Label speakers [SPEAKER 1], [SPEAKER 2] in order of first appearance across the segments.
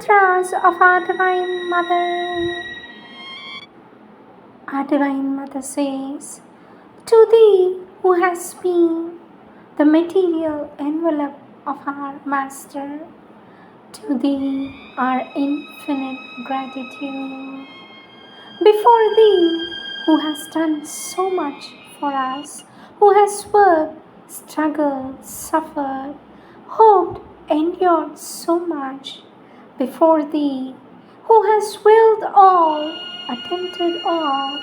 [SPEAKER 1] mantras of our Divine Mother. Our Divine Mother says, "To thee who has been the material envelope of our Master, to thee our infinite gratitude. Before thee who has done so much for us, who has worked, struggled, suffered, hoped, endured so much, before thee who has willed all, attempted all,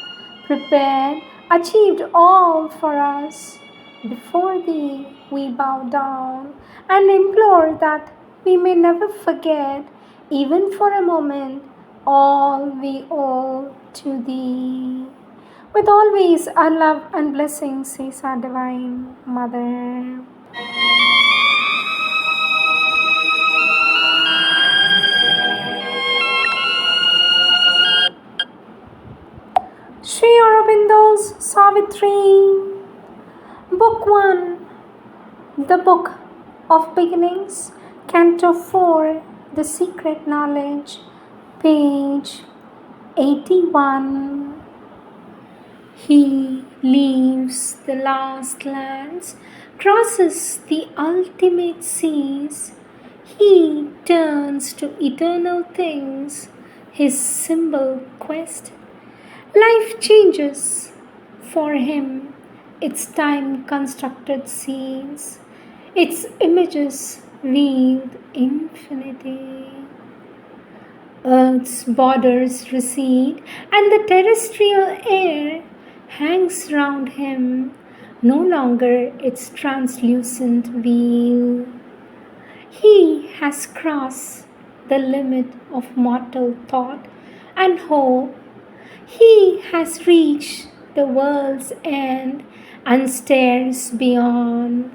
[SPEAKER 1] prepared, achieved all for us, before thee we bow down and implore that we may never forget, even for a moment, all we owe to thee. With always our love and blessings, says our Divine Mother." Sri Aurobindo's Savitri, Book 1, The Book of Beginnings, Canto 4, The Secret Knowledge, page 81. He leaves the last lands, crosses the ultimate seas. He turns to eternal things, his symbol quest. Life changes for him, its time-constructed scenes, its images weaved infinity. Earth's borders recede, and the terrestrial air hangs round him, no longer its translucent veil. He has crossed the limit of mortal thought and hope. He has reached the world's end and stares beyond.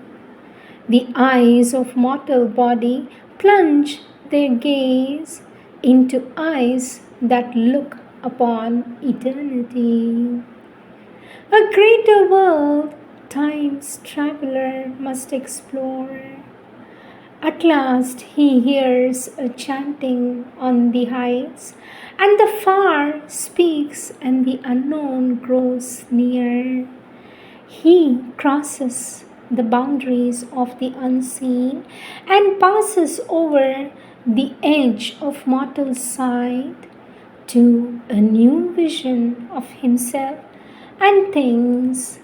[SPEAKER 1] The eyes of mortal body plunge their gaze into eyes that look upon eternity. A greater world time's traveler must explore. At last he hears a chanting on the heights, and the far speaks and the unknown grows near. He crosses the boundaries of the unseen and passes over the edge of mortal sight to a new vision of himself and things.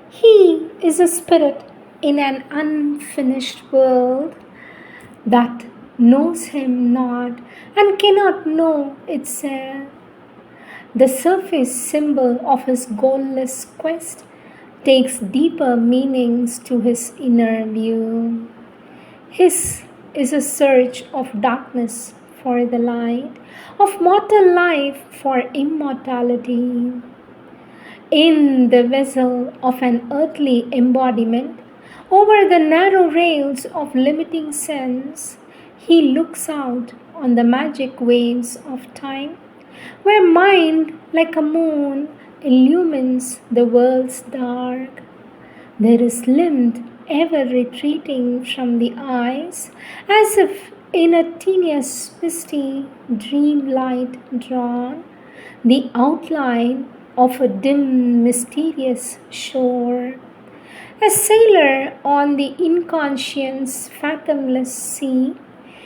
[SPEAKER 1] He is a spirit in an unfinished world that knows him not and cannot know itself. The surface symbol of his goalless quest takes deeper meanings to his inner view. His is a search of darkness for the light, of mortal life for immortality. In the vessel of an earthly embodiment, over the narrow rails of limiting sense, he looks out on the magic waves of time, where mind, like a moon, illumines the world's dark. There is limned, ever retreating from the eyes, as if in a tenuous, misty dream light drawn, the outline of a dim, mysterious shore. A sailor on the inconscious, fathomless sea,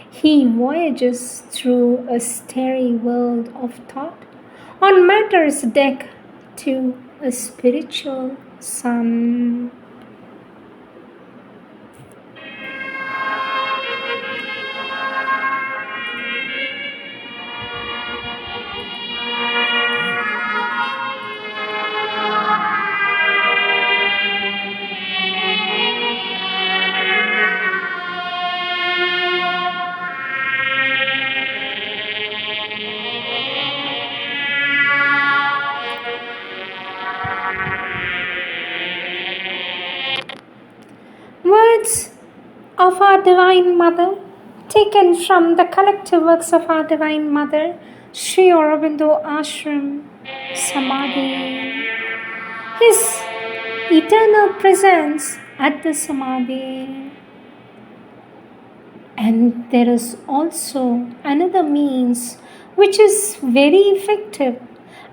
[SPEAKER 1] he voyages through a starry world of thought, on matter's deck to a spiritual sun. Words of our Divine Mother, taken from the collective works of our Divine Mother, Sri Aurobindo Ashram, Samadhi. His eternal presence at the Samadhi. And there is also another means which is very effective,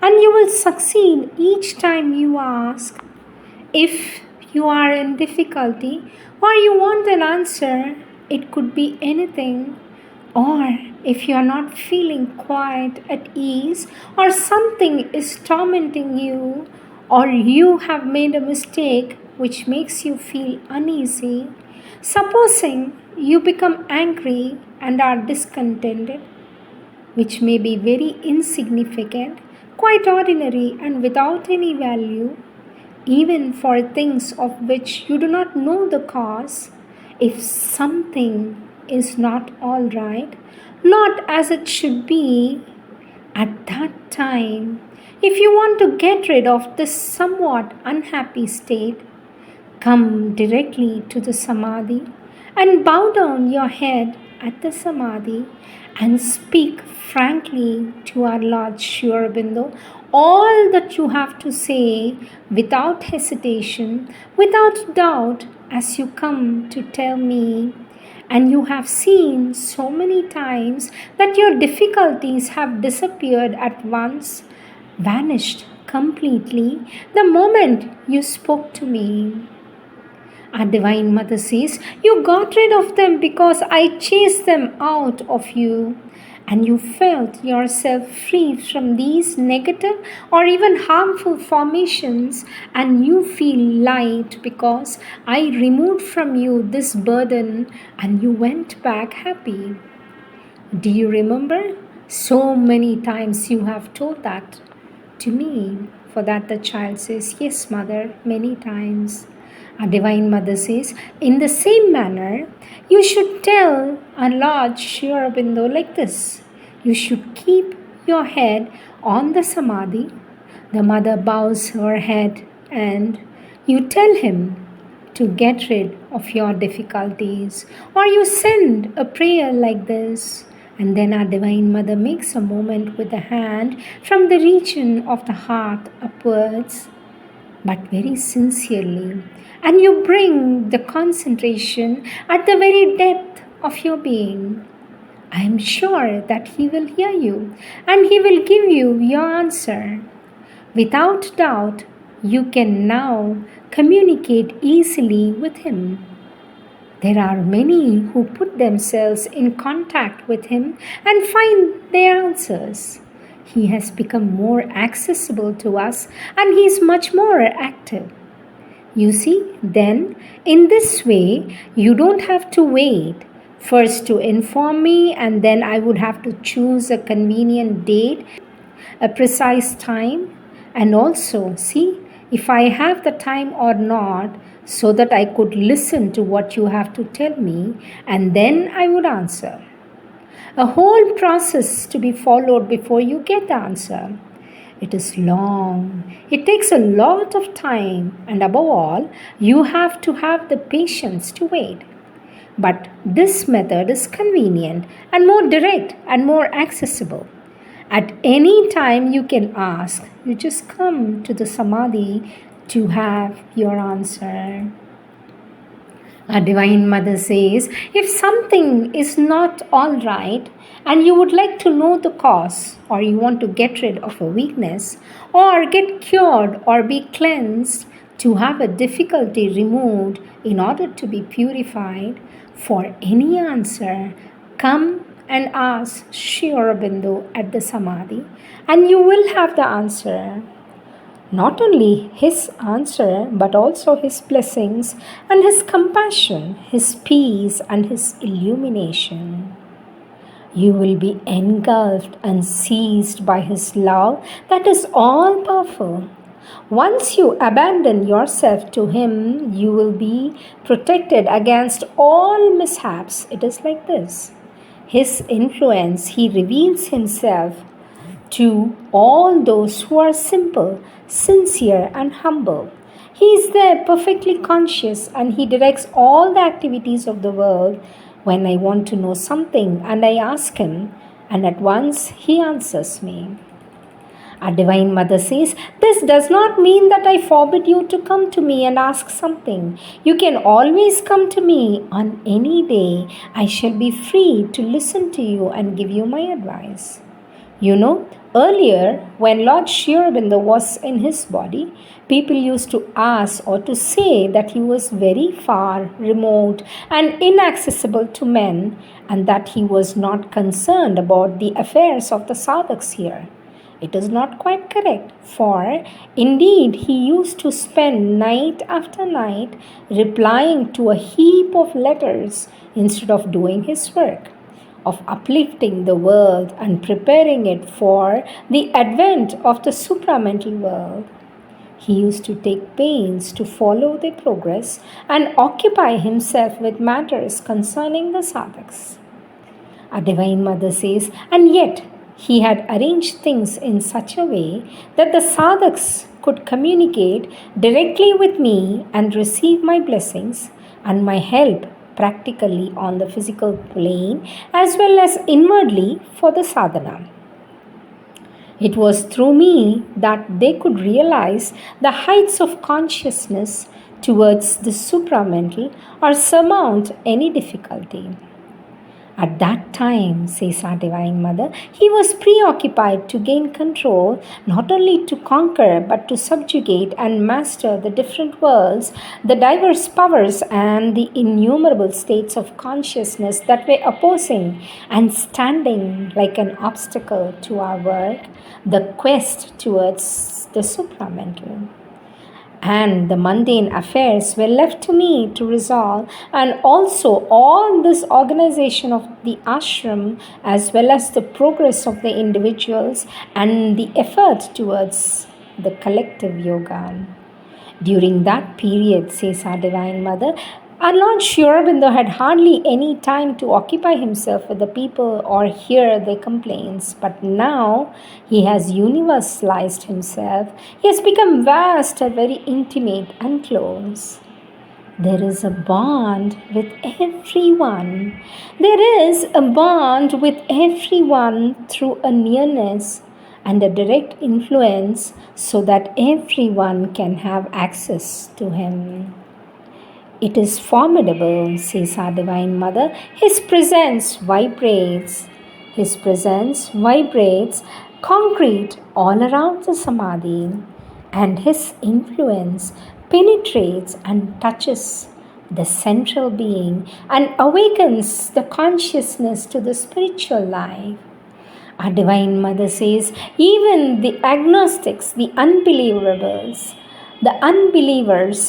[SPEAKER 1] and you will succeed each time you ask. If you are in difficulty or you want an answer, it could be anything. Or if you are not feeling quite at ease, or something is tormenting you, or you have made a mistake which makes you feel uneasy, supposing you become angry and are discontented, which may be very insignificant, quite ordinary, and without any value, even for things of which you do not know the cause, if something is not all right, not as it should be at that time, if you want to get rid of this somewhat unhappy state, come directly to the Samadhi and bow down your head at the Samadhi and speak frankly to our Lord Sri Aurobindo all that you have to say without hesitation, without doubt, as you come to tell me. And you have seen so many times that your difficulties have disappeared at once, vanished completely the moment you spoke to me. Our Divine Mother says, you got rid of them because I chased them out of you. And you felt yourself free from these negative or even harmful formations, and you feel light because I removed from you this burden and you went back happy. Do you remember? So many times you have told that to me. For that the child says, yes, Mother, many times. Our Divine Mother says, in the same manner, you should tell our Lord Sri Aurobindo like this. You should keep your head on the Samadhi. The mother bows her head and you tell him to get rid of your difficulties. Or you send a prayer like this. And then our Divine Mother makes a movement with the hand from the region of the heart upwards, but very sincerely. And you bring the concentration at the very depth of your being. I am sure that He will hear you and He will give you your answer. Without doubt, you can now communicate easily with Him. There are many who put themselves in contact with Him and find their answers. He has become more accessible to us and He is much more active. You see, then, in this way, you don't have to wait first to inform me, and then I would have to choose a convenient date, a precise time, and also see if I have the time or not, so that I could listen to what you have to tell me, and then I would answer. A whole process to be followed before you get the answer. It is long. It takes a lot of time, and above all, you have to have the patience to wait. But this method is convenient and more direct and more accessible. At any time you can ask. You just come to the Samadhi to have your answer. Our Divine Mother says, if something is not all right and you would like to know the cause, or you want to get rid of a weakness, or get cured or be cleansed, to have a difficulty removed in order to be purified, for any answer, come and ask Sri Aurobindo at the Samadhi, and you will have the answer. Not only His answer, but also His blessings and His compassion, His peace and His illumination. You will be engulfed and seized by His love that is all powerful. Once you abandon yourself to Him, you will be protected against all mishaps. It is like this. His influence, He reveals Himself to all those who are simple, sincere, and humble. He is there perfectly conscious, and He directs all the activities of the world. When I want to know something and I ask Him, and at once He answers me. Our Divine Mother says, this does not mean that I forbid you to come to me and ask something. You can always come to me on any day. I shall be free to listen to you and give you my advice. You know, earlier when Lord Sri Aurobindo was in his body, people used to ask or to say that he was very far, remote, and inaccessible to men, and that he was not concerned about the affairs of the sadhaks here. It is not quite correct, for indeed he used to spend night after night replying to a heap of letters instead of doing his work of uplifting the world and preparing it for the advent of the supramental world. He used to take pains to follow their progress and occupy himself with matters concerning the sadhaks. Our Divine Mother says, and yet he had arranged things in such a way that the sadhaks could communicate directly with me and receive my blessings and my help practically on the physical plane as well as inwardly for the sadhana. It was through me that they could realize the heights of consciousness towards the supramental or surmount any difficulty. At that time, says our Divine Mother, he was preoccupied to gain control, not only to conquer, but to subjugate and master the different worlds, the diverse powers, and the innumerable states of consciousness that were opposing and standing like an obstacle to our work, the quest towards the supramental. And the mundane affairs were left to me to resolve, and also all this organization of the ashram as well as the progress of the individuals and the effort towards the collective yoga. During that period, says our Divine Mother, our Lord Sri Aurobindo had hardly any time to occupy himself with the people or hear their complaints. But now he has universalized himself. He has become vast and very intimate and close. There is a bond with everyone. There is a bond with everyone through a nearness and a direct influence so that everyone can have access to him. It is formidable, says our Divine Mother. His presence vibrates. His presence vibrates concrete all around the Samadhi, and his influence penetrates and touches the central being and awakens the consciousness to the spiritual life. Our Divine Mother says, even the agnostics, the unbelievers,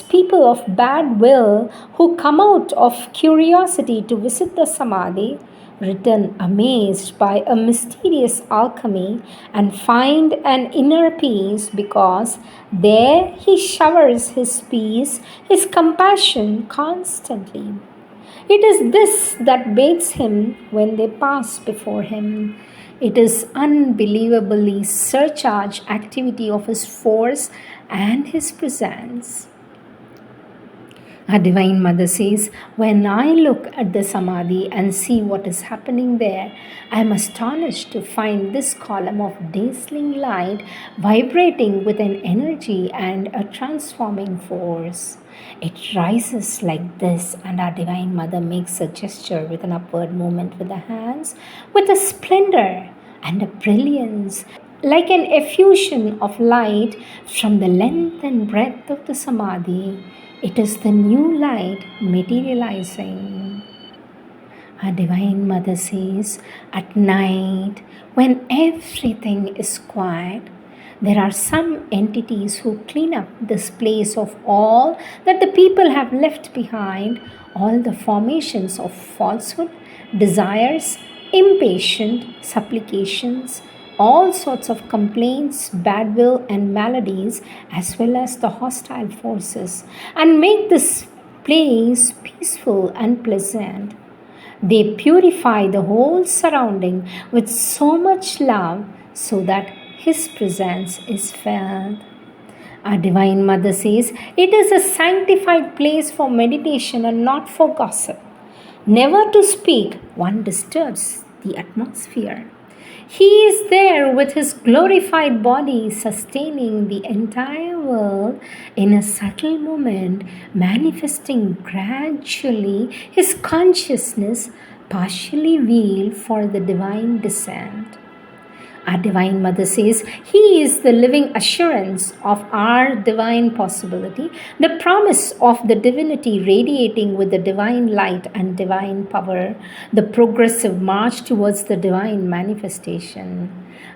[SPEAKER 1] people of bad will who come out of curiosity to visit the Samadhi, return amazed by a mysterious alchemy and find an inner peace because there he showers his peace, his compassion constantly. It is this that baits him when they pass before him. It is unbelievably surcharged activity of his force and his presence. Our Divine Mother says, when I look at the Samadhi and see what is happening there, I am astonished to find this column of dazzling light vibrating with an energy and a transforming force. It rises like this, and our Divine Mother makes a gesture with an upward movement with the hands, with a splendor and a brilliance, like an effusion of light from the length and breadth of the Samadhi. It is the new light materializing. Our Divine Mother says, at night, when everything is quiet, there are some entities who clean up this place of all that the people have left behind, all the formations of falsehood, desires, impatient supplications, all sorts of complaints, bad will, and maladies, as well as the hostile forces, and make this place peaceful and pleasant. They purify the whole surrounding with so much love so that His presence is felt. Our Divine Mother says, it is a sanctified place for meditation and not for gossip. Never to speak, one disturbs the atmosphere. He is there with his glorified body sustaining the entire world in a subtle moment, manifesting gradually his consciousness partially veiled for the divine descent. Our Divine Mother says, He is the living assurance of our divine possibility, the promise of the divinity radiating with the divine light and divine power, the progressive march towards the divine manifestation.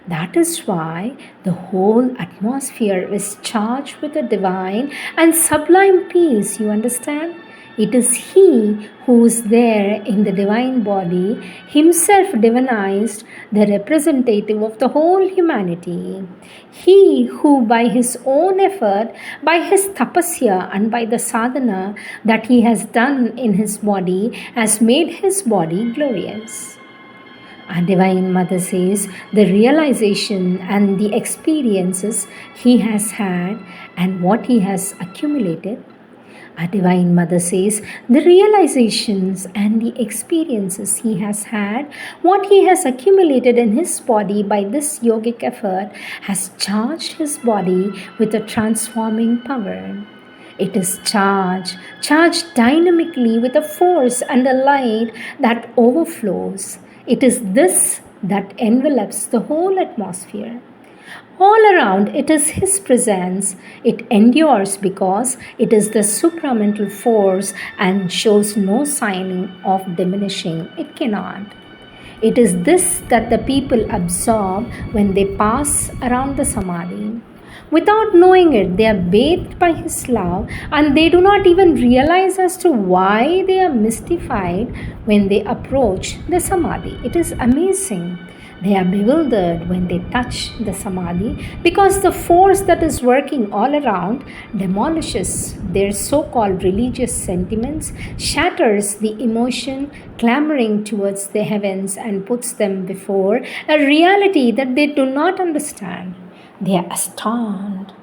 [SPEAKER 1] That is why the whole atmosphere is charged with a divine and sublime peace, you understand? It is He who is there in the divine body, Himself divinized, the representative of the whole humanity. He who by His own effort, by His tapasya and by the sadhana that He has done in His body, has made His body glorious. Our Divine Mother says the realization and the experiences He has had and what He has accumulated. Our Divine Mother says the realizations and the experiences he has had, what he has accumulated in his body by this yogic effort, has charged his body with a transforming power. It is charged dynamically with a force and a light that overflows. It is this that envelops the whole atmosphere. All around, it is His presence. It endures because it is the supramental force and shows no sign of diminishing. It cannot. It is this that the people absorb when they pass around the Samadhi. Without knowing it, they are bathed by His love and they do not even realize as to why they are mystified when they approach the Samadhi. It is amazing. They are bewildered when they touch the Samadhi because the force that is working all around demolishes their so-called religious sentiments, shatters the emotion clamoring towards the heavens and puts them before a reality that they do not understand. They are astounded.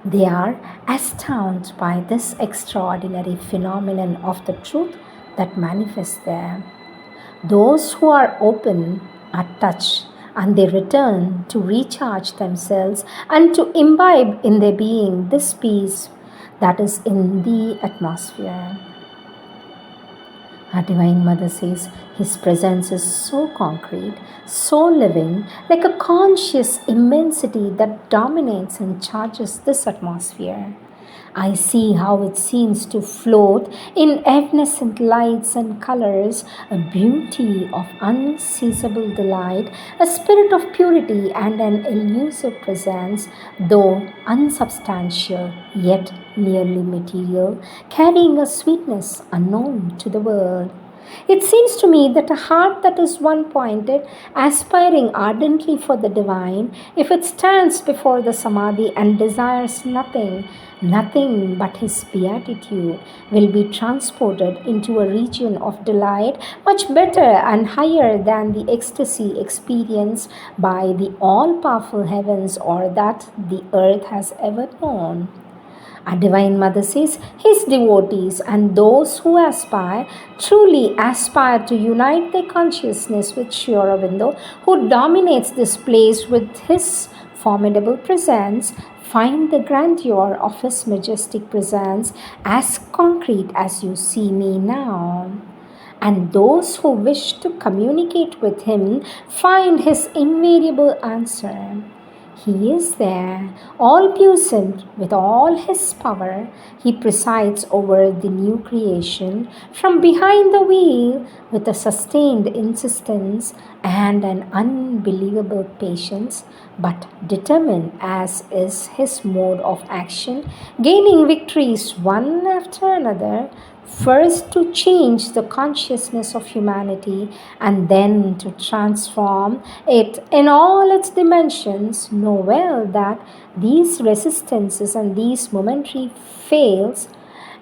[SPEAKER 1] They are astounded by this extraordinary phenomenon of the truth that manifests there. Those who are open are touched and they return to recharge themselves and to imbibe in their being this peace that is in the atmosphere. Our Divine Mother says His presence is so concrete, so living, like a conscious immensity that dominates and charges this atmosphere. I see how it seems to float in evanescent lights and colors, a beauty of unseizable delight, a spirit of purity and an elusive presence, though unsubstantial, yet nearly material, carrying a sweetness unknown to the world. It seems to me that a heart that is one-pointed, aspiring ardently for the divine, if it stands before the Samadhi and desires nothing but His beatitude, will be transported into a region of delight much better and higher than the ecstasy experienced by the all-powerful heavens or that the earth has ever known. Our Divine Mother says His devotees and those who aspire truly aspire to unite their consciousness with Sri Aurobindo, who dominates this place with His formidable presence, find the grandeur of His majestic presence as concrete as you see me now. And those who wish to communicate with Him find His invariable answer. He is there, all puissant with all His power. He presides over the new creation from behind the wheel with a sustained insistence and an unbelievable patience, but determined as is His mode of action, gaining victories one after another, first to change the consciousness of humanity and then to transform it in all its dimensions. Know well that these resistances and these momentary fails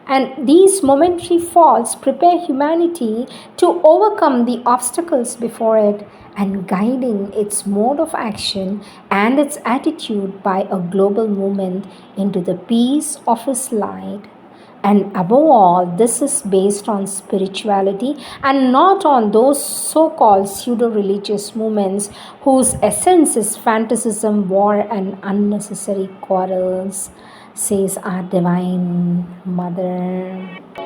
[SPEAKER 1] and these momentary faults prepare humanity to overcome the obstacles before it and guiding its mode of action and its attitude by a global movement into the peace of His light. And above all, this is based on spirituality and not on those so called pseudo religious movements whose essence is fanaticism, war, and unnecessary quarrels, says our Divine Mother.